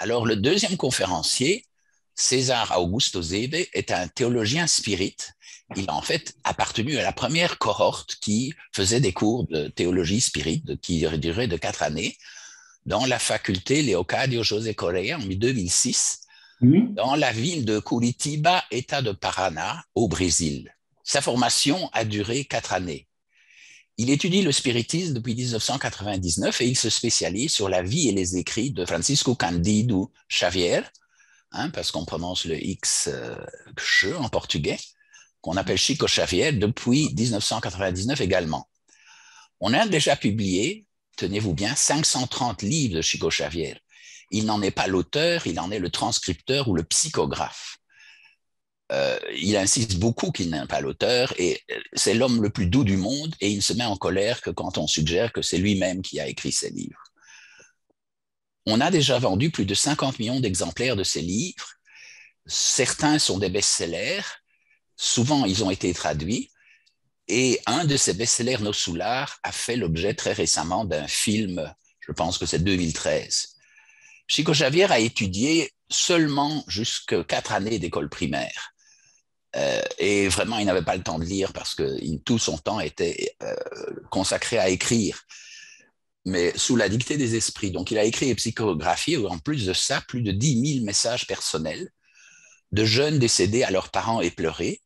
Alors, le deuxième conférencier, César Augusto Zebe, est un théologien spirit. Il a en fait appartenu à la première cohorte qui faisait des cours de théologie spirit qui duraient de 4 années dans la faculté Leocádio José Correa en 2006 Mhm. dans la ville de Curitiba, État de Paraná, au Brésil. Sa formation a duré 4 années. Il étudie le spiritisme depuis 1999 et il se spécialise sur la vie et les écrits de Francisco Cândido Xavier, parce qu'on prononce le X en portugais, qu'on appelle Chico Xavier depuis 1999 également. On a déjà publié, tenez-vous bien, 530 livres de Chico Xavier. Il n'en est pas l'auteur, il en est le transcripteur ou le psychographe. Il insiste beaucoup qu'il n'est pas l'auteur et c'est l'homme le plus doux du monde et il ne se met en colère que quand on suggère que c'est lui-même qui a écrit ces livres. On a déjà vendu plus de 50 millions d'exemplaires de ces livres. Certains sont des best-sellers. Souvent, ils ont été traduits. Et un de ces best-sellers, Nos Soulards, a fait l'objet très récemment d'un film, je pense que c'est 2013. Chico Xavier a étudié seulement jusqu'à 4 années d'école primaire. Et vraiment, il n'avait pas le temps de lire parce que tout son temps était consacré à écrire, mais sous la dictée des esprits. Donc, il a écrit et psychographié, en plus de ça, plus de 10 000 messages personnels de jeunes décédés à leurs parents éplorés.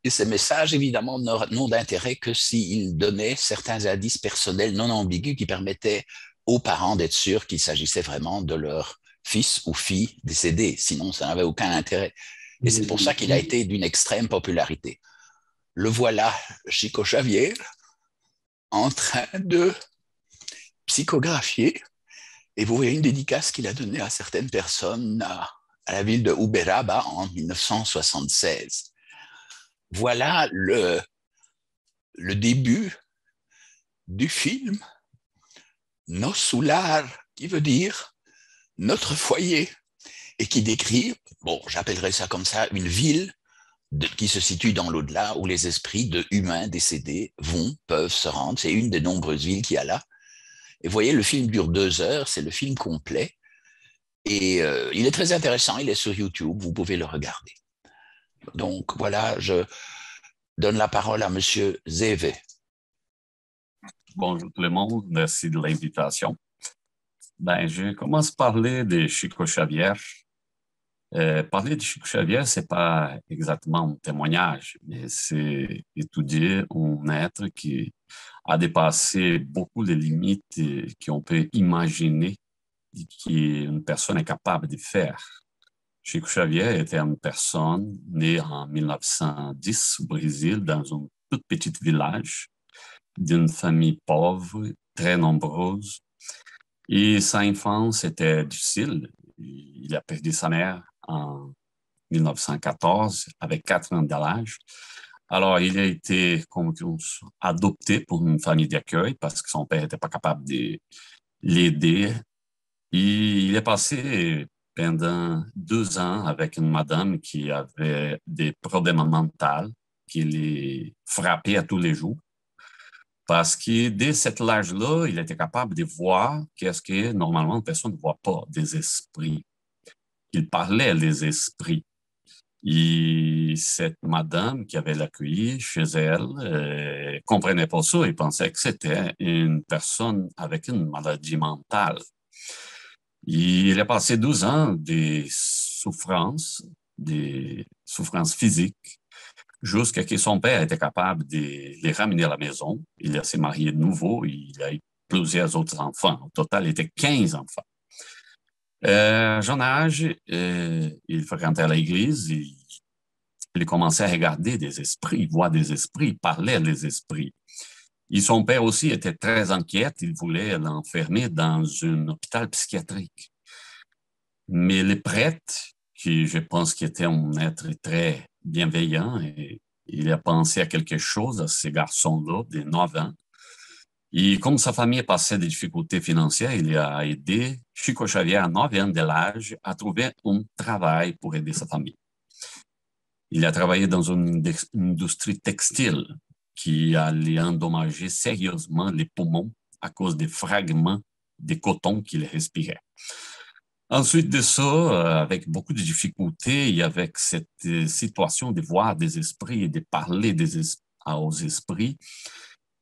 Et ces messages, évidemment, n'ont d'intérêt que s'ils donnaient certains indices personnels non ambigus qui permettaient aux parents d'être sûrs qu'il s'agissait vraiment de leur fils ou fille décédé. Sinon, ça n'avait aucun intérêt. Et c'est pour ça qu'il a été d'une extrême popularité. Le voilà, Chico Xavier, en train de psychographier. Et vous voyez une dédicace qu'il a donnée à certaines personnes à la ville de Uberaba en 1976. Voilà le début du film Nos Soulards, qui veut dire notre foyer, et qui décrit, bon, j'appellerais ça comme ça, une ville qui se situe dans l'au-delà où les esprits de humains décédés peuvent se rendre. C'est une des nombreuses villes qu'il y a là. Et vous voyez, le film dure 2 heures, c'est le film complet. Et il est très intéressant, il est sur YouTube, vous pouvez le regarder. Donc voilà, je donne la parole à Monsieur Zeve. Bonjour tout le monde, merci de l'invitation. Je commence par parler de Chico Xavier. Parler de Chico Xavier, c'est pas exactement un témoignage, mais c'est étudier un être qui a dépassé beaucoup les limites qu'on peut imaginer et qu'une personne est capable de faire. Chico Xavier était une personne née en 1910 au Brésil, dans un tout petit village d'une famille pauvre, très nombreuse. Et sa enfance était difficile. Il a perdu sa mère en 1914, avec 4 ans d'âge. Alors, il a été adopté pour une famille d'accueil parce que son père n'était pas capable de l'aider. Et il est passé pendant 2 ans avec une madame qui avait des problèmes mentaux, qui les frappait à tous les jours. Parce que dès cet âge-là, il était capable de voir qu'est-ce que normalement une personne ne voit pas, des esprits. Il parlait des esprits. Et cette madame qui avait l'accueilli chez elle comprenait pas ça et pensait que c'était une personne avec une maladie mentale. Il a passé 12 ans des souffrances physiques, jusqu'à ce que son père était capable de les ramener à la maison. Il s'est marié de nouveau, il a eu plusieurs autres enfants. Au total, il était 15 enfants. Jeune âge, il fréquentait l'église, il commençait à regarder des esprits, voir des esprits, parlait des esprits. Et son père aussi était très inquiet, il voulait l'enfermer dans un hôpital psychiatrique. Mais les prêtres, qui je pense qu'il était un être très bienveillant, et il a pensé à quelque chose à ces garçons-là, de 9 ans. Et comme sa famille passait des difficultés financières, il a aidé Chico Xavier à 9 ans de l'âge à trouver un travail pour aider sa famille. Il a travaillé dans une industrie textile qui allait endommager sérieusement les poumons à cause des fragments de coton qu'il respirait. Ensuite de ça, avec beaucoup de difficultés, il y avait cette situation de voir des esprits et de parler aux esprits.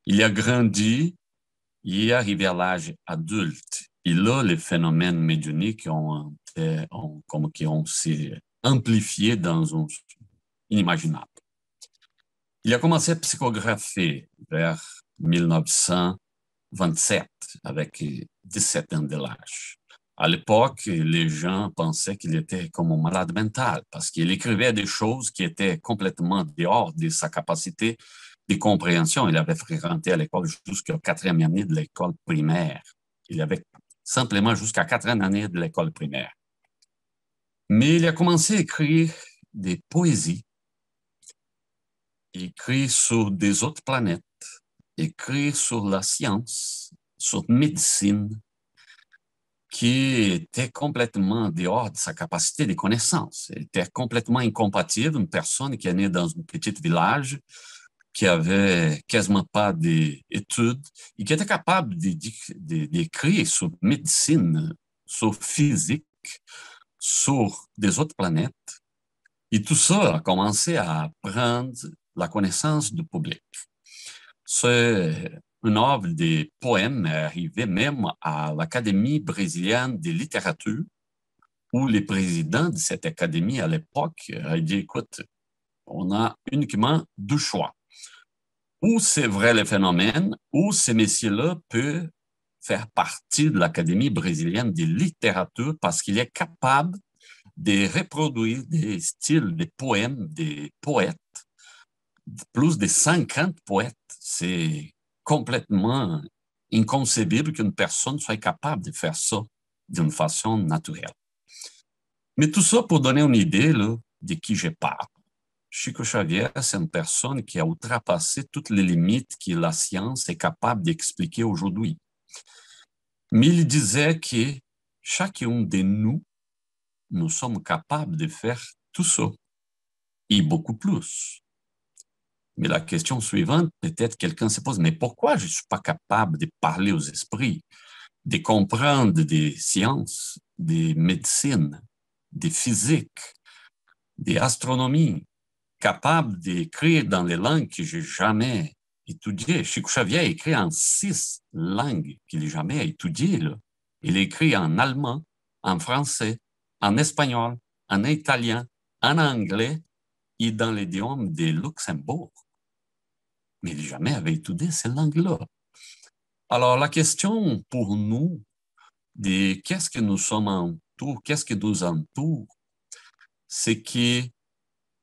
Il a grandi, il est arrivé à l'âge adulte. Et là, les phénomènes médiumniques qui ont s'est amplifiés dans un inimaginable. Il a commencé à psychographer vers 1927, avec 17 ans de l'âge. À l'époque, les gens pensaient qu'il était comme un malade mental parce qu'il écrivait des choses qui étaient complètement dehors de sa capacité de compréhension. Il avait fréquenté à l'école jusqu'à 4e année de l'école primaire. Il avait simplement jusqu'à 4e année de l'école primaire. Mais il a commencé à écrire des poésies, écrire sur des autres planètes, écrire sur la science, sur la médecine, qui était complètement dehors de sa capacité de connaissance. Elle était complètement incompatible. Une personne qui est née dans un petit village, qui avait quasiment pas d'études, et qui était capable d'écrire sur médecine, sur physique, sur des autres planètes. Et tout ça a commencé à prendre la connaissance du public. C'est une œuvre de poèmes est arrivée même à l'Académie brésilienne de littérature, où le président de cette académie à l'époque a dit, écoute, on a uniquement deux choix. Ou c'est vrai le phénomène, ou ces messieurs-là peuvent faire partie de l'Académie brésilienne de littérature parce qu'il est capable de reproduire des styles de poèmes des poètes, plus de 50 poètes. C'est complètement inconcebible qu'une personne soit capable de faire ça d'une façon naturelle. Mais tout ça pour donner une idée là, de qui je parle. Chico Xavier, c'est une personne qui a outrepassé toutes les limites que la science est capable d'expliquer aujourd'hui. Mais il disait que chacun de nous, nous sommes capables de faire tout ça et beaucoup plus. Mais la question suivante, peut-être quelqu'un se pose, mais pourquoi je ne suis pas capable de parler aux esprits, de comprendre des sciences, des médecines, des physiques, des astronomies, capable d'écrire dans les langues que je n'ai jamais étudiées. Chico Xavier a écrit en 6 langues qu'il n'a jamais étudiées. Là. Il a écrit en allemand, en français, en espagnol, en italien, en anglais et dans l'idiome de Luxembourg. Mais il n'a jamais avait étudié ces langues-là. Alors, la question pour nous de qu'est-ce que nous sommes entourés, qu'est-ce que nous entoure, c'est que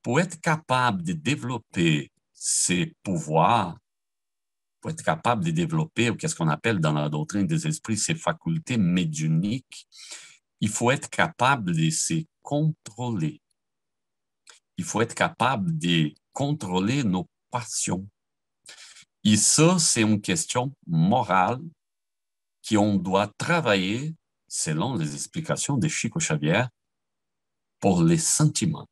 pour être capable de développer ces pouvoirs, pour être capable de développer, ou qu'est-ce qu'on appelle dans la doctrine des esprits, ces facultés médiumniques, il faut être capable de se contrôler. Il faut être capable de contrôler nos passions. Et ça, c'est une question morale qu'on doit travailler, selon les explications de Chico Xavier, pour les sentiments.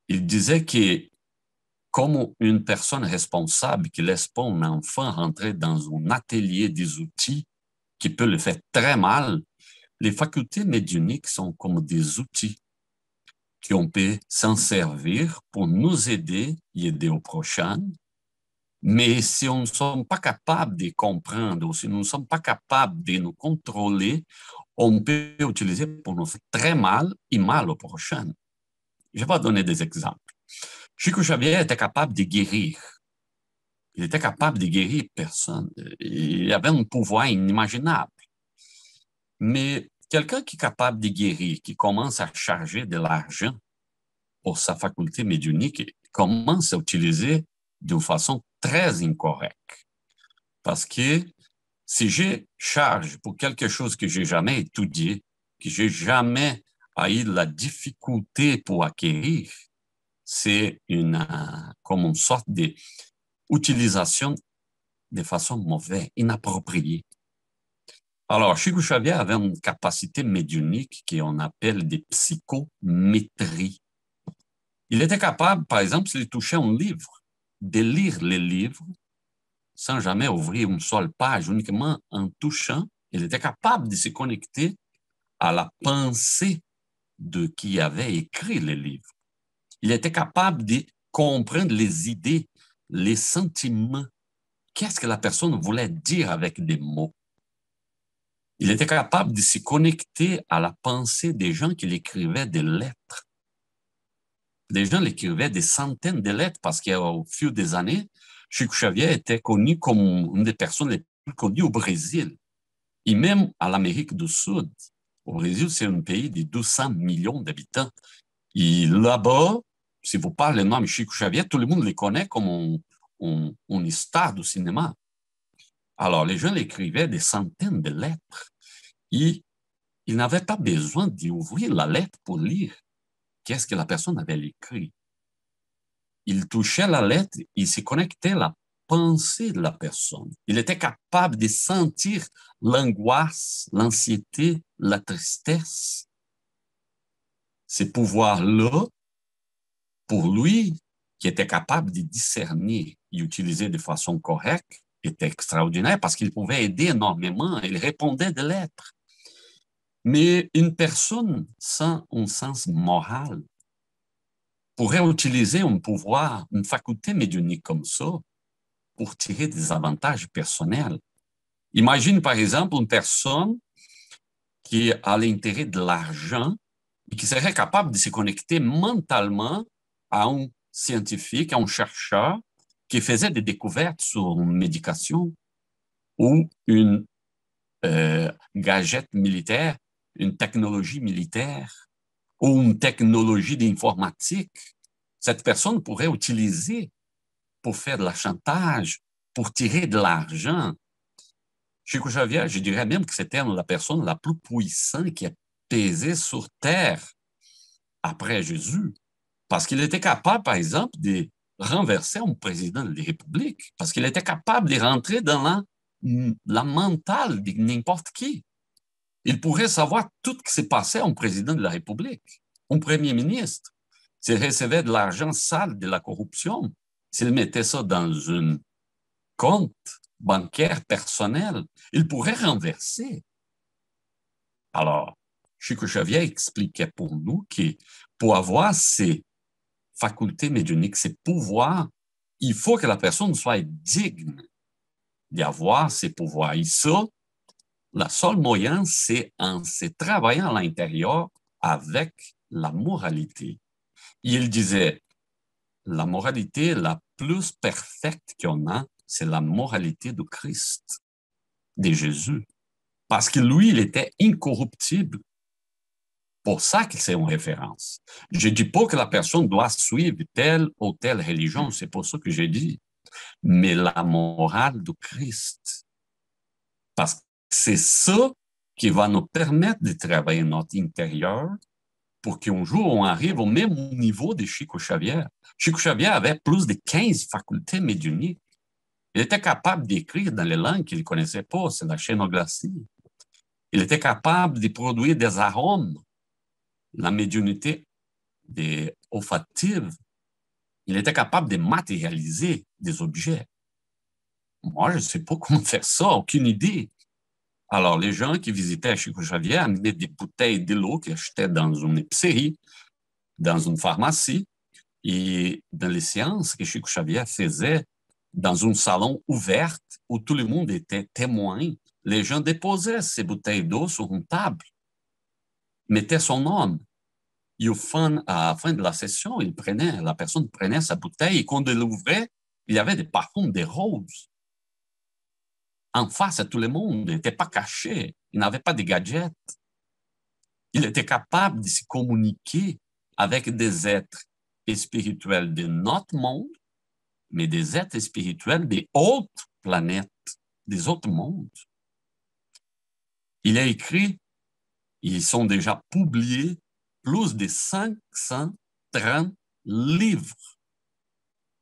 Il disait que comme une personne responsable qui ne laisse pas un enfant rentrer dans un atelier des outils qui peut le faire très mal, les facultés médiumniques sont comme des outils qu'on peut s'en servir pour nous aider et aider aux prochains. Mais si on ne sommes pas capables de comprendre ou si nous ne sommes pas capables de nous contrôler, on peut utiliser pour nous faire très mal et mal aux prochains. Je vais donner des exemples. Chico Xavier était capable de guérir. Il était capable de guérir personne. Il avait un pouvoir inimaginable. Mais quelqu'un qui est capable de guérir, qui commence à charger de l'argent pour sa faculté médiumnique, commence à utiliser d'une façon très incorrecte. Parce que si je charge pour quelque chose que je n'ai jamais étudié, que je n'ai jamais eu la difficulté pour acquérir, c'est comme une sorte d'utilisation de façon mauvaise, inappropriée. Alors, Chico Xavier avait une capacité médiumnique qu'on appelle des psychométries. Il était capable, par exemple, s'il touchait un livre, de lire les livres sans jamais ouvrir une seule page, uniquement en touchant. Il était capable de se connecter à la pensée de qui avait écrit le livre. Il était capable de comprendre les idées, les sentiments. Qu'est-ce que la personne voulait dire avec des mots? Il était capable de se connecter à la pensée des gens qui l'écrivaient des lettres. Des gens l'écrivaient des centaines de lettres parce qu'au fil des années, Chico Xavier était connu comme une des personnes les plus connues au Brésil et même à l'Amérique du Sud. Au Brésil, c'est un pays de 200 millions d'habitants. Et là-bas, si vous parlez le nom de Chico Xavier, tout le monde le connaît comme une star du cinéma. Alors, les gens l'écrivaient des centaines de lettres. Et ils n'avaient pas besoin d'ouvrir la lettre pour lire qu'est-ce que la personne avait écrit. Il touchait la lettre, il se connectait à la pensée de la personne. Il était capable de sentir l'angoisse, l'anxiété, la tristesse. Ces pouvoirs-là, pour lui, qui était capable de discerner et utiliser de façon correcte, était extraordinaire parce qu'il pouvait aider énormément. Il répondait de lettres. Mais une personne sans un sens moral pourrait utiliser un pouvoir, une faculté médiumnique comme ça pour tirer des avantages personnels. Imagine, par exemple, une personne qui a l'intérêt de l'argent et qui serait capable de se connecter mentalement à un scientifique, à un chercheur qui faisait des découvertes sur une médication ou une gadget militaire, une technologie militaire ou une technologie d'informatique. Cette personne pourrait utiliser pour faire de la chantage, pour tirer de l'argent. Chico Xavier, je dirais même que c'était la personne la plus puissante qui a pesé sur Terre après Jésus, parce qu'il était capable, par exemple, de renverser un président de la République, parce qu'il était capable de rentrer dans la mentale de n'importe qui. Il pourrait savoir tout ce qui s'est passé à un président de la République, un premier ministre. S'il recevait de l'argent sale, de la corruption, s'il mettait ça dans un compte bancaire personnel, il pourrait renverser. Alors, Chico Xavier expliquait pour nous que pour avoir ces facultés médiumniques, ces pouvoirs, il faut que la personne soit digne d'avoir ces pouvoirs. Et ça, la seule moyen, c'est en se travaillant à l'intérieur avec la moralité. Il disait, la moralité la plus parfaite qu'on a, c'est la moralité de Christ, de Jésus. Parce que lui, il était incorruptible. Pour ça que c'est une référence. Je ne dis pas que la personne doit suivre telle ou telle religion, c'est pour ça que j'ai dit. Mais la morale de Christ. Parce que c'est ça qui va nous permettre de travailler notre intérieur pour qu'un jour on arrive au même niveau de Chico Xavier. Chico Xavier avait plus de 15 facultés médiumniques. Il était capable d'écrire dans les langues qu'il ne connaissait pas, c'est la xénoglassie. Il était capable de produire des arômes, la médiumnité des olfactives. Il était capable de matérialiser des objets. Moi, je ne sais pas comment faire ça, aucune idée. Alors, les gens qui visitaient Chico Xavier amenaient des bouteilles de l'eau qu'ils achetaient dans une épicerie, dans une pharmacie, et dans les séances que Chico Xavier faisait dans un salon ouvert où tout le monde était témoin, les gens déposaient ces bouteilles d'eau sur une table, mettaient son nom. Et à la fin de la session, la personne prenait sa bouteille et quand elle l'ouvrait, il y avait des parfums de roses. En face à tout le monde, il n'était pas caché, il n'avait pas de gadgets. Il était capable de se communiquer avec des êtres spirituels de notre monde, mais des êtres spirituels des autres planètes, des autres mondes. Il a écrit, ils sont déjà publiés, plus de 530 livres.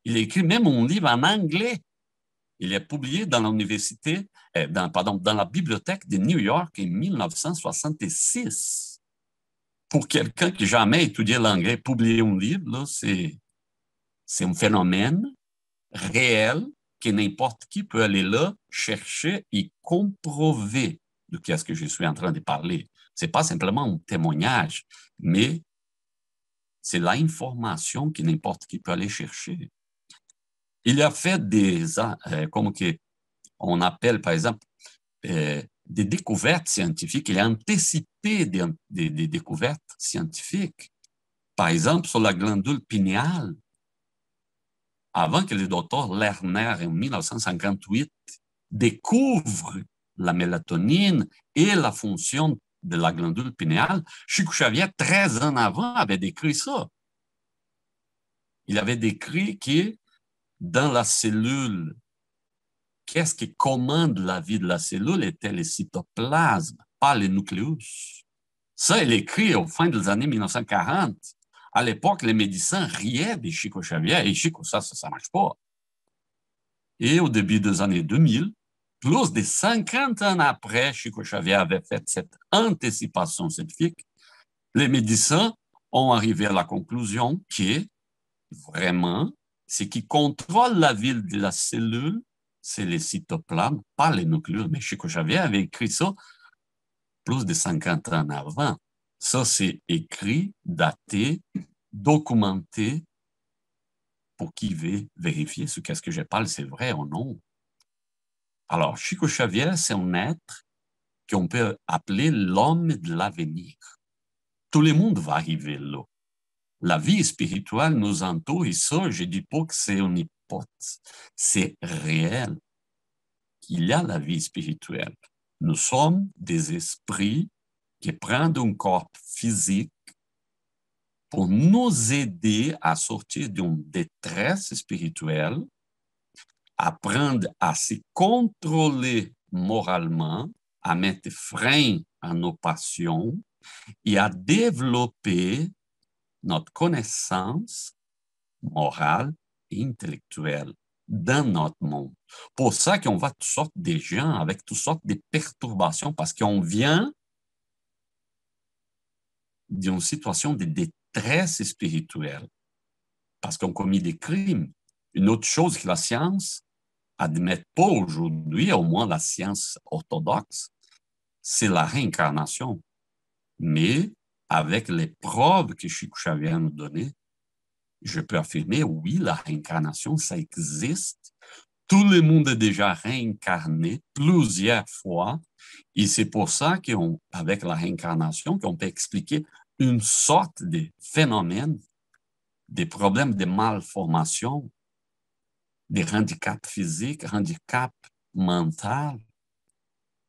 Il a écrit même un livre en anglais. Il est publié dans l'université, dans la bibliothèque de New York en 1966. Pour quelqu'un qui n'a jamais étudié l'anglais, publier un livre, c'est un phénomène réel que n'importe qui peut aller là, chercher et comprover de qu'est-ce que je suis en train de parler. Ce n'est pas simplement un témoignage, mais c'est l'information que n'importe qui peut aller chercher. Il a fait comme on appelle, par exemple, des découvertes scientifiques. Il a anticipé des découvertes scientifiques. Par exemple, sur la glandule pinéale, avant que le docteur Lerner, en 1958, découvre la mélatonine et la fonction de la glandule pinéale, Chico Xavier, 13 ans avant, avait décrit ça. Il avait décrit que dans la cellule, qu'est-ce qui commande la vie de la cellule était le cytoplasme, pas le nucléus. Ça, il écrit au fin des années 1940. À l'époque, les médecins riaient de Chico Xavier. Et Chico, ça ne marche pas. Et au début des années 2000, plus de 50 ans après, Chico Xavier avait fait cette anticipation scientifique. Les médecins ont arrivé à la conclusion que, vraiment, ce qui contrôle la vie de la cellule, c'est les cytoplasmes, pas les nucléus. Mais Chico Xavier avait écrit ça plus de 50 ans avant. Ça, c'est écrit, daté, documenté, pour qui veut vérifier ce qu'est-ce que je parle, c'est vrai ou non. Alors, Chico Xavier, c'est un être qu'on peut appeler l'homme de l'avenir. Tout le monde va arriver là. La vie spirituelle nous entoure et ça, je ne dis pas que c'est une hypothèse. C'est réel. Il y a la vie spirituelle. Nous sommes des esprits qui prennent un corps physique pour nous aider à sortir d'une détresse spirituelle, apprendre à se contrôler moralement, à mettre frein à nos passions et à développer notre connaissance morale et intellectuelle dans notre monde. Pour ça qu'on voit toutes sortes de gens avec toutes sortes de perturbations parce qu'on vient d'une situation de détresse spirituelle parce qu'on a commis des crimes. Une autre chose que la science n'admet pas aujourd'hui, au moins la science orthodoxe, c'est la réincarnation. Mais avec les preuves que Chico Xavier nous donnait, je peux affirmer, oui, la réincarnation, ça existe. Tout le monde est déjà réincarné plusieurs fois. Et c'est pour ça qu'avec la réincarnation, qu'on peut expliquer une sorte de phénomène, des problèmes de malformation, des handicaps physiques, handicaps mentaux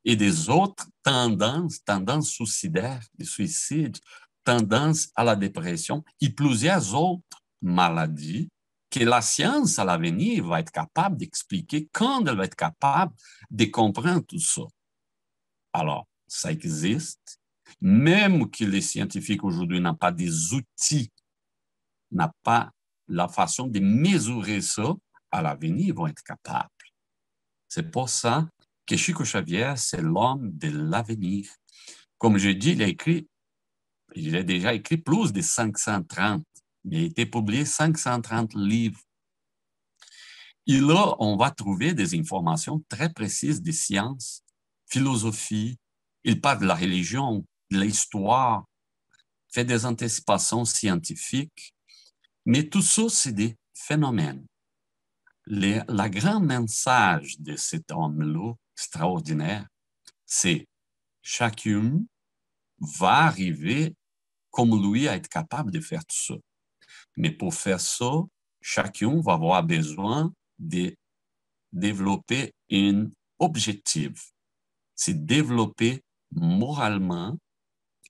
et des autres tendances suicidaires, des suicides, tendances à la dépression et plusieurs autres maladies que la science à l'avenir va être capable d'expliquer quand elle va être capable de comprendre tout ça. Alors, ça existe, même que les scientifiques aujourd'hui n'ont pas des outils, n'ont pas la façon de mesurer ça, à l'avenir, ils vont être capables. C'est pour ça que Chico Xavier, c'est l'homme de l'avenir. Comme je dis, il a déjà écrit plus de 530. Il a été publié 530 livres. Et là, on va trouver des informations très précises des sciences, philosophie. Il parle de la religion, de l'histoire, fait des anticipations scientifiques. Mais tout ça, c'est des phénomènes. La grand message de cet homme-là, extraordinaire, c'est chacun va arriver comme lui à être capable de faire tout ça. Mais pour faire ça, chacun va avoir besoin de développer un objectif. C'est développer moralement,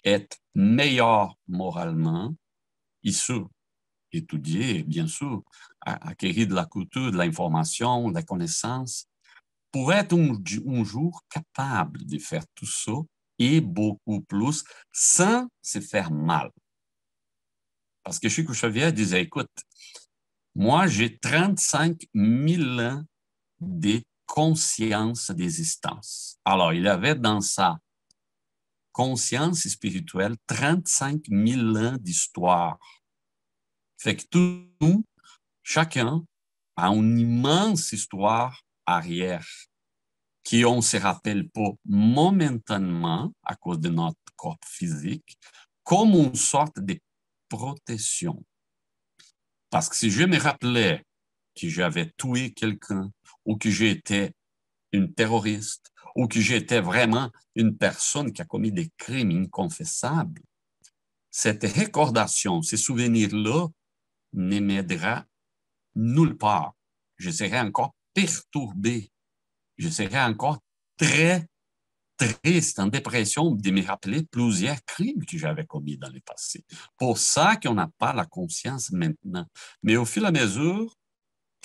être meilleur moralement, et étudier, bien sûr, acquérir de la culture, de l'information, de la connaissance, pour être un jour capable de faire tout ça et beaucoup plus sans se faire mal. Parce que Chico Xavier disait, écoute, moi j'ai 35 000 ans de conscience d'existence. Alors, il avait dans sa conscience spirituelle 35 000 ans d'histoire. Fait que chacun a une immense histoire arrière qu'on ne se rappelle pas momentanément à cause de notre corps physique comme une sorte de protection. Parce que si je me rappelais que j'avais tué quelqu'un ou que j'étais une terroriste ou que j'étais vraiment une personne qui a commis des crimes inconfessables, cette recordation, ces souvenirs-là ne m'aidera nulle part. Je serai encore perturbé. Je serai encore très triste, en dépression, de me rappeler plusieurs crimes que j'avais commis dans le passé. Pour ça qu'on n'a pas la conscience maintenant. Mais au fur et à mesure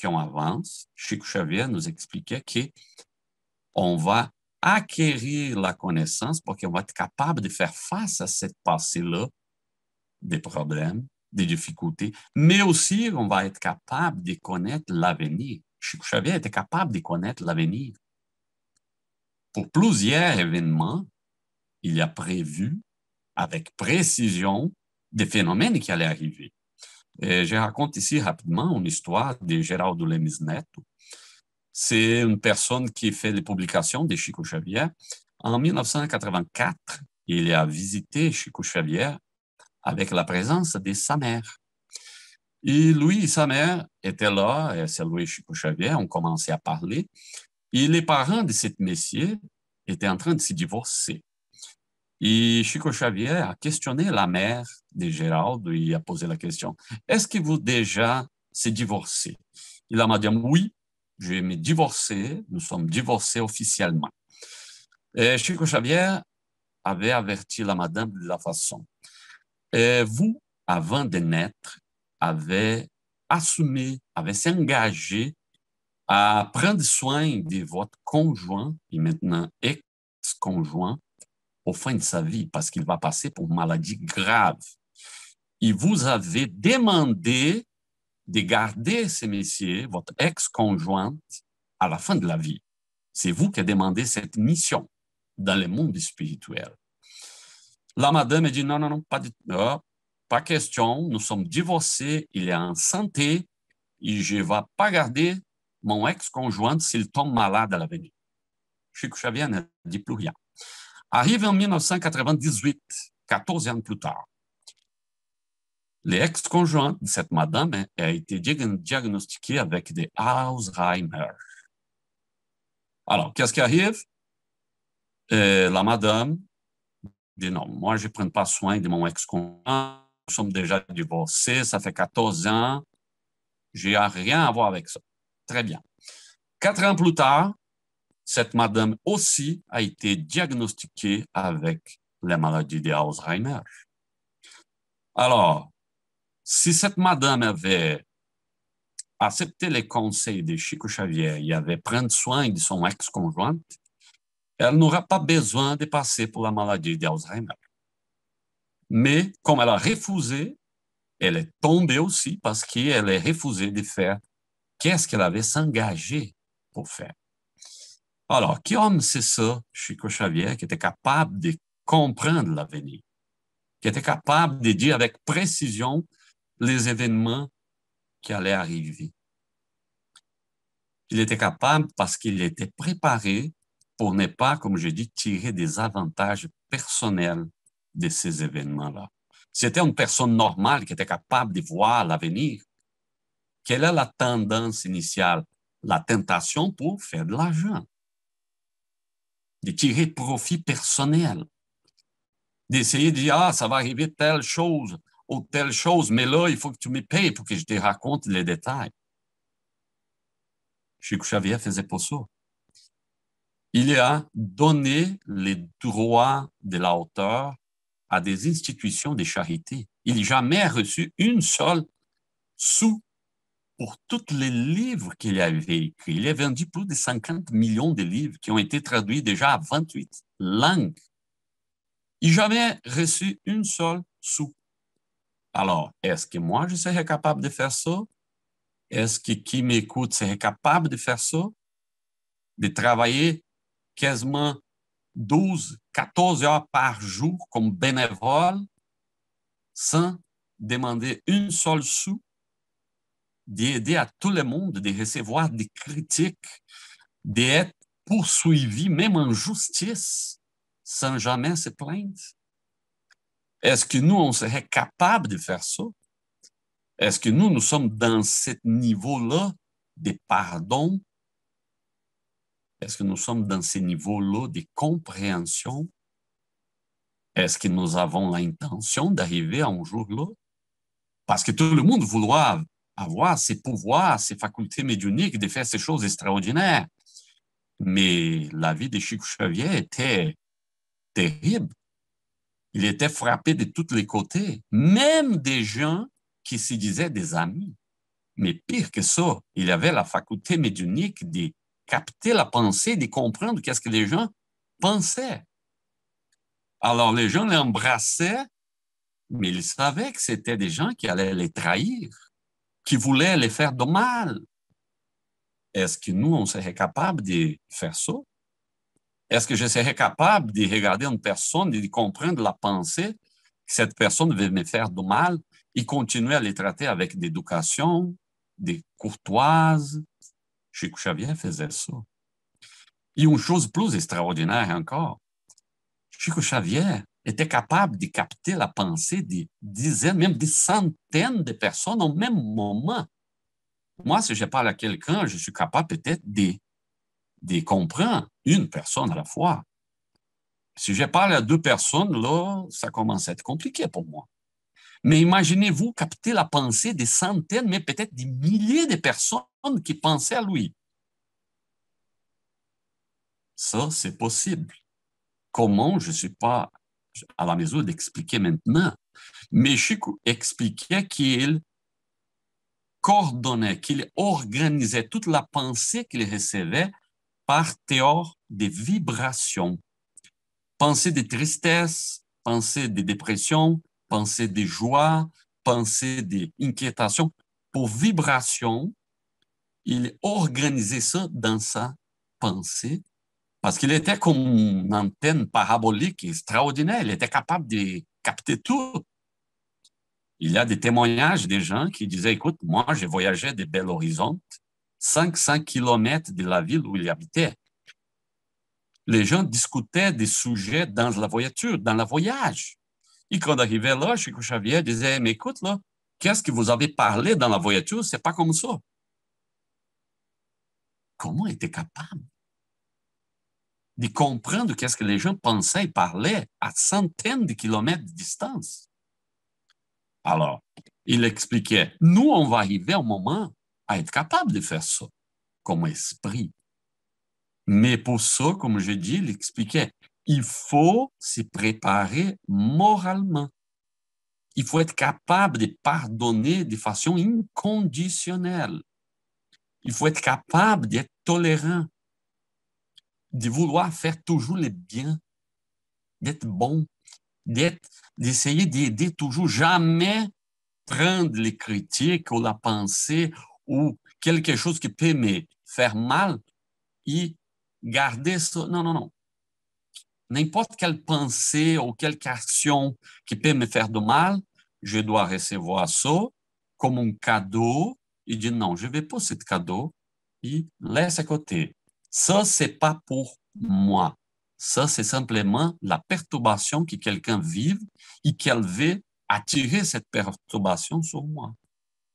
qu'on avance, Chico Xavier nous expliquait qu'on va acquérir la connaissance pour qu'on va être capable de faire face à cette passé-là, des problèmes, des difficultés, mais aussi on va être capable de connaître l'avenir. Chico Xavier était capable de connaître l'avenir. Pour plusieurs événements, il a prévu avec précision des phénomènes qui allaient arriver. Et je raconte ici rapidement une histoire de Geraldo Lemes Neto. C'est une personne qui fait les publications de Chico Xavier. En 1984, il a visité Chico Xavier avec la présence de sa mère. Et lui et sa mère étaient là, et c'est lui et Chico Xavier ont commencé à parler. Et les parents de cette monsieur étaient en train de se divorcer. Et Chico Xavier a questionné la mère de Geraldo, il a posé la question, est-ce que vous déjà se divorcé? Il m'a dit, oui, je vais me divorcer, nous sommes divorcés officiellement. Et Chico Xavier avait averti la madame de la façon, et vous, avant de naître, avez assumé, avez s'engagé à prendre soin de votre conjoint, et maintenant ex-conjoint, au fin de sa vie, parce qu'il va passer pour une maladie grave. Et vous avez demandé de garder ce monsieur, votre ex-conjointe, à la fin de la vie. C'est vous qui avez demandé cette mission dans le monde spirituel. La madame a dit non, non, non, pas question, nous sommes divorcés, il est en santé et je ne vais pas garder mon ex-conjoint s'il tombe malade à l'avenir. Chico Xavier ne dit plus rien. Arrive en 1998, 14 ans plus tard. L'ex-conjoint de cette madame a été diagnostiqué avec des Alzheimer. Alors, qu'est-ce qui arrive? La madame dit non, moi, je ne prends pas soin de mon ex-conjoint. Nous sommes déjà divorcés, ça fait 14 ans. Je n'ai rien à voir avec ça. Très bien. 4 ans plus tard, cette madame aussi a été diagnostiquée avec la maladie d'Alzheimer. Alors, si cette madame avait accepté les conseils de Chico Xavier et avait pris soin de son ex-conjointe, elle n'aurait pas besoin de passer pour la maladie d'Alzheimer. Mais comme elle a refusé, elle est tombée aussi parce qu'elle a refusé de faire qu'est-ce qu'elle avait s'engagé pour faire. Alors, quel homme c'est ça, Chico Xavier, qui était capable de comprendre l'avenir, qui était capable de dire avec précision les événements qui allaient arriver. Il était capable parce qu'il était préparé pour ne pas, comme je dis, tirer des avantages personnels de ces événements-là. C'était une personne normale qui était capable de voir l'avenir. Quelle est la tendance initiale? La tentation pour faire de l'argent, de tirer profit personnel, d'essayer de dire, ah, ça va arriver telle chose ou telle chose, mais là, il faut que tu me payes pour que je te raconte les détails. Chico Xavier faisait pas ça. Il a donné les droits de l'auteur à des institutions de charité. Il n'a jamais reçu une seule sou pour tous les livres qu'il avait écrits. Il a vendu plus de 50 millions de livres qui ont été traduits déjà à 28 langues. Il n'a jamais reçu une seule sou. Alors, est-ce que moi, je serais capable de faire ça? Est-ce que qui m'écoute serait capable de faire ça? De travailler quasiment 12, 14 heures par jour comme bénévole sans demander une seule sou, d'aider à tout le monde, de recevoir des critiques, d'être poursuivi même en justice sans jamais se plaindre. Est-ce que nous, on serait capable de faire ça? Est-ce que nous sommes dans ce niveau-là de pardon? Est-ce que nous sommes dans ce niveau-là de compréhension? Est-ce que nous avons l'intention d'arriver à un jour-là? Parce que tout le monde voudra avoir ses pouvoirs, ses facultés médiumniques, de faire ces choses extraordinaires. Mais la vie de Chico Xavier était terrible. Il était frappé de tous les côtés, même des gens qui se disaient des amis. Mais pire que ça, il avait la faculté médiumnique de capter la pensée, de comprendre qu'est-ce que les gens pensaient. Alors les gens l'embrassaient, mais ils savaient que c'était des gens qui allaient les trahir, qui voulaient les faire de mal. Est-ce que nous, on serait capable de faire ça? Est-ce que je serais capable de regarder une personne et de comprendre la pensée que cette personne veut me faire de mal et continuer à les traiter avec d'éducation, des courtoises? Chico Xavier faisait ça. Et une chose plus extraordinaire encore, Chico Xavier était capable de capter la pensée de dizaines, même des centaines de personnes au même moment. Moi, si je parle à quelqu'un, je suis capable peut-être de comprendre une personne à la fois. Si je parle à deux personnes, là, ça commence à être compliqué pour moi. Mais imaginez-vous capter la pensée des centaines, mais peut-être des milliers de personnes qui pensaient à lui. Ça, c'est possible. Comment, je ne suis pas à la mesure d'expliquer maintenant. Mais Chico expliquait qu'il coordonnait, qu'il organisait toute la pensée qu'il recevait par théorie des vibrations. Pensée de tristesse, pensée de dépression, pensée de joie, pensée d'inquiétation. Pour vibration, il organisait ça dans sa pensée parce qu'il était comme une antenne parabolique extraordinaire. Il était capable de capter tout. Il y a des témoignages des gens qui disaient, écoute, moi, j'ai voyagé de Belo Horizonte, 500 kilomètres de la ville où il habitait. Les gens discutaient des sujets dans la voiture, dans le voyage. Et quand on arrivait là, Chico Xavier disait, mais écoute, là, qu'est-ce que vous avez parlé dans la voiture? C'est pas comme ça. Comment était capable de comprendre qu'est-ce que les gens pensaient et parlaient à centaines de kilomètres de distance? Alors, il expliquait, nous, on va arriver au moment à être capable de faire ça comme esprit. Mais pour ça, comme je dis, il expliquait, il faut se préparer moralement. Il faut être capable de pardonner de façon inconditionnelle. Il faut être capable d'être tolérant, de vouloir faire toujours le bien, d'être bon, d'essayer d'aider toujours, jamais prendre les critiques ou la pensée ou quelque chose qui peut me faire mal et garder ça. Non, non, non. N'importe quelle pensée ou quelque action qui peut me faire de mal, je dois recevoir ça comme un cadeau et dire non, je ne veux pas ce cadeau et laisse à côté. Ça, ce n'est pas pour moi. Ça, c'est simplement la perturbation que quelqu'un vive et qu'elle veut attirer cette perturbation sur moi.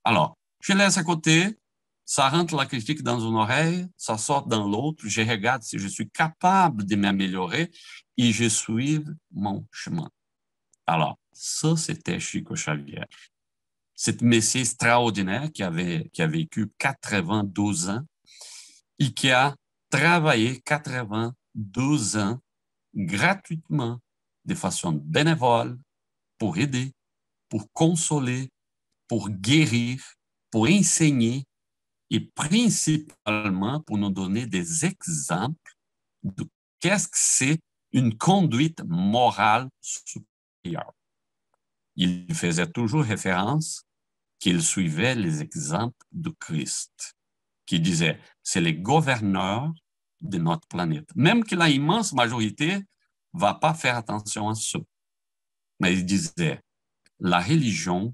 Alors, je laisse à côté, ça rentre la critique dans une oreille, ça sort dans l'autre, je regarde si je suis capable de m'améliorer et je suis mon chemin. Alors, ça, c'était Chico Xavier. Cet messie extraordinaire qui a vécu 92 ans et qui a travaillé 92 ans gratuitement, de façon bénévole, pour aider, pour consoler, pour guérir, pour enseigner et principalement pour nous donner des exemples de qu'est-ce que c'est une conduite morale supérieure. Il faisait toujours référence qu'il suivait les exemples de Christ, qui disait, c'est les gouverneurs de notre planète. Même que la immense majorité ne va pas faire attention à ça. Mais il disait, la religion,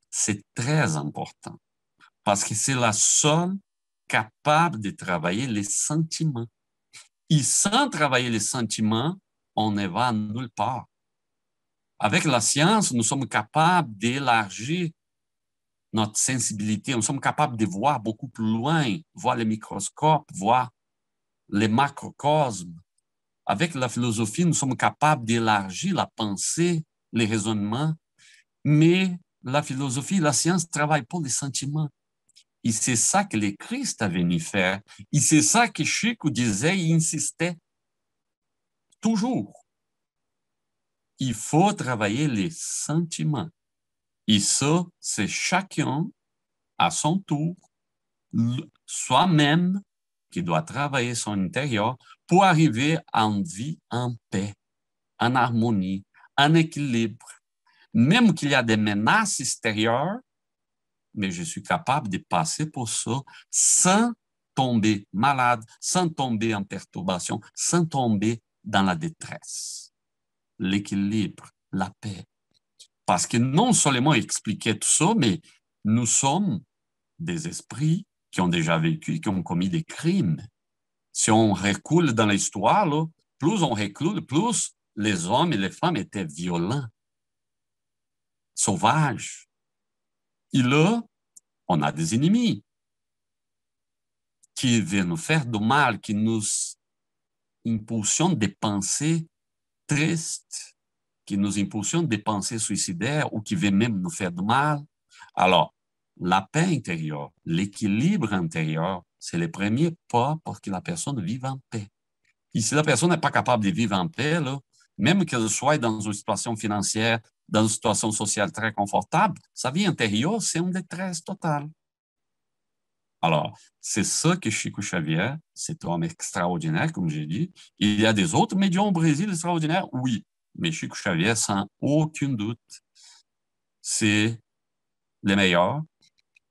c'est très important parce que c'est la seule capable de travailler les sentiments. Et sans travailler les sentiments, on ne va nulle part. Avec la science, nous sommes capables d'élargir notre sensibilité, nous sommes capables de voir beaucoup plus loin, voir les microscopes, voir les macrocosmes. Avec la philosophie, nous sommes capables d'élargir la pensée, les raisonnements, mais la philosophie, la science travaillent pour les sentiments. Et c'est ça que le Christ est venu faire. Et c'est ça que Chico disait et insistait toujours. Il faut travailler les sentiments. Et ça, c'est chacun à son tour, soi-même, qui doit travailler son intérieur pour arriver à une vie en paix, en harmonie, en équilibre. Même qu'il y a des menaces extérieures, mais je suis capable de passer pour ça sans tomber malade, sans tomber en perturbation, sans tomber dans la détresse. L'équilibre, la paix. Parce que non seulement expliquer tout ça, mais nous sommes des esprits qui ont déjà vécu, qui ont commis des crimes. Si on recule dans l'histoire, là, plus on recule, plus les hommes et les femmes étaient violents, sauvages. Et là, on a des ennemis qui veulent nous faire du mal, qui nous impulsionnent des pensées tristes, qui nous impulsionnent des pensées suicidaires ou qui veulent même nous faire du mal. Alors, la paix intérieure, l'équilibre intérieur, c'est le premier pas pour que la personne vive en paix. Et si la personne n'est pas capable de vivre en paix, là, même qu'elle soit dans une situation financière, dans une situation sociale très confortable, sa vie intérieure, c'est une détresse totale. Alors, c'est ça que Chico Xavier, cet homme extraordinaire, comme j'ai dit. Il y a des autres médiums au Brésil extraordinaires, oui, mais Chico Xavier, sans aucun doute, c'est le meilleur.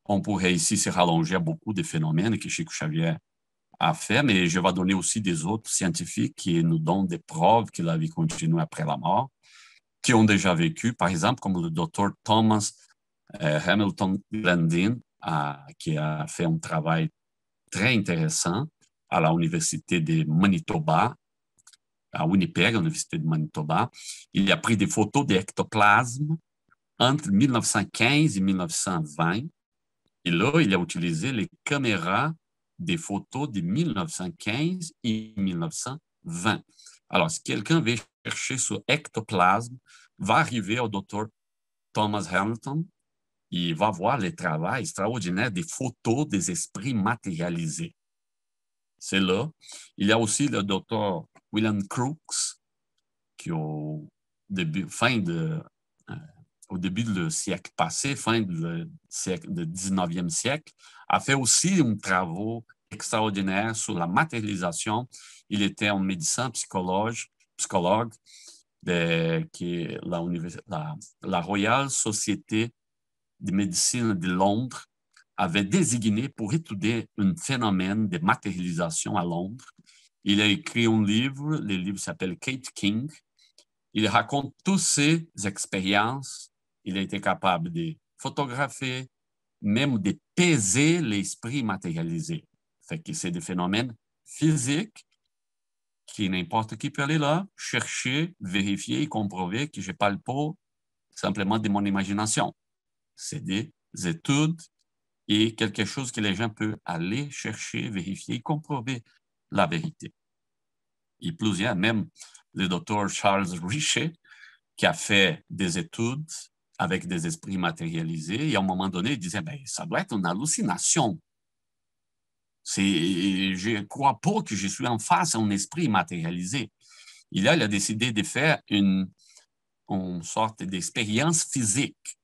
On pourrait ici se rallonger à beaucoup de phénomènes que Chico Xavier a fait, mais je vais donner aussi des autres scientifiques qui nous donnent des preuves que la vie continue après la mort, qui ont déjà vécu, par exemple, comme le docteur Thomas Hamilton Glandin, qui a fait un travail très intéressant à l'Université de Manitoba, à Winnipeg, l'Université de Manitoba. Il a pris des photos d'ectoplasme entre 1915 et 1920. Et là, il a utilisé les caméras des photos de 1915 et 1920. Alors, si quelqu'un veut chercher sur ectoplasme, va arriver au docteur Thomas Hamilton, il va voir les travaux extraordinaires des photos des esprits matérialisés. C'est là. Il y a aussi le docteur William Crookes, qui au début du siècle passé, fin du 19e siècle, a fait aussi un travail extraordinaire sur la matérialisation. Il était un médecin psychologue qui la Royal Society de médecine de Londres avait désigné pour étudier un phénomène de matérialisation à Londres. Il a écrit un livre, le livre s'appelle Kate King. Il raconte toutes ses expériences. Il a été capable de photographier, même de peser l'esprit matérialisé. Fait que c'est des phénomènes physiques qui n'importe qui peut aller là, chercher, vérifier et comprover que je ne parle pas simplement de mon imagination. C'est des études et quelque chose que les gens peuvent aller chercher, vérifier, comprober la vérité. Et plusieurs, même le docteur Charles Richet, qui a fait des études avec des esprits matérialisés, et à un moment donné, il disait, ben, ça doit être une hallucination. Je ne crois pas que je suis en face à un esprit matérialisé. Et là, il a décidé de faire une sorte d'expérience physique.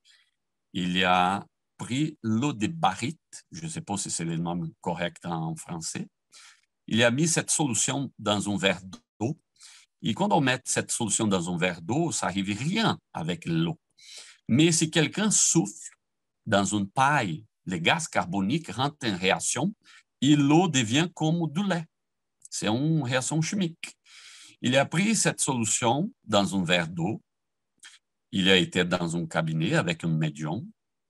Il a pris l'eau de barite, je ne sais pas si c'est le nom correct en français. Il a mis cette solution dans un verre d'eau. Et quand on met cette solution dans un verre d'eau, ça n'arrive rien avec l'eau. Mais si quelqu'un souffle dans une paille, les gaz carboniques rentrent en réaction et l'eau devient comme du lait. C'est une réaction chimique. Il a pris cette solution dans un verre d'eau. Il a été dans un cabinet avec un médium.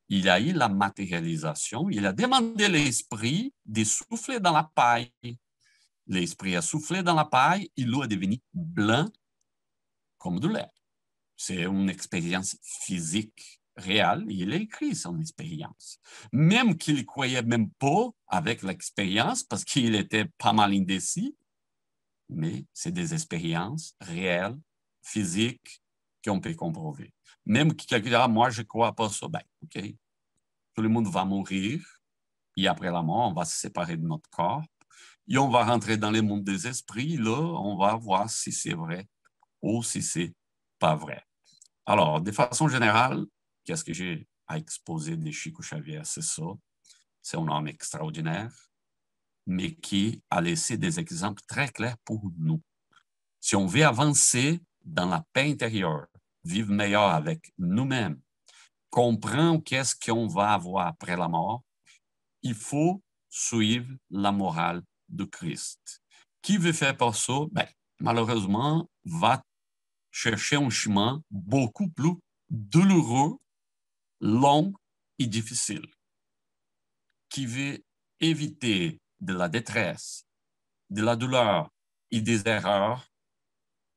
Il a eu la matérialisation. Il a demandé à l'esprit de souffler dans la paille. L'esprit a soufflé dans la paille et l'eau est devenue blanc comme du lait. c'est une expérience physique réelle. Il a écrit son expérience. Même qu'il ne croyait même pas avec l'expérience parce qu'il était pas mal indécis, mais c'est des expériences réelles, physiques, qu'on peut comprover. Même que quelqu'un dira, moi, je ne crois pas ça. Ben, OK, tout le monde va mourir et après la mort, on va se séparer de notre corps et on va rentrer dans le monde des esprits. Là, on va voir si c'est vrai ou si c'est pas vrai. Alors, de façon générale, qu'est-ce que j'ai à exposer de Chico Xavier? C'est ça. C'est un homme extraordinaire, mais qui a laissé des exemples très clairs pour nous. Si on veut avancer dans la paix intérieure, vivre meilleur avec nous-mêmes, comprendre qu'est-ce qu'on va avoir après la mort, il faut suivre la morale de Christ. Qui veut faire pour ça? Ben, malheureusement, va chercher un chemin beaucoup plus douloureux, long et difficile. Qui veut éviter de la détresse, de la douleur et des erreurs,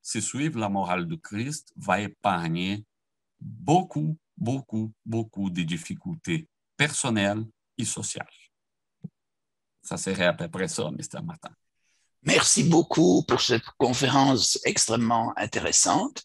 si suivre la morale de Christ va épargner beaucoup, beaucoup, beaucoup de difficultés personnelles et sociales. Ça serait à peu près ça, Mr. Martin. Merci beaucoup pour cette conférence extrêmement intéressante.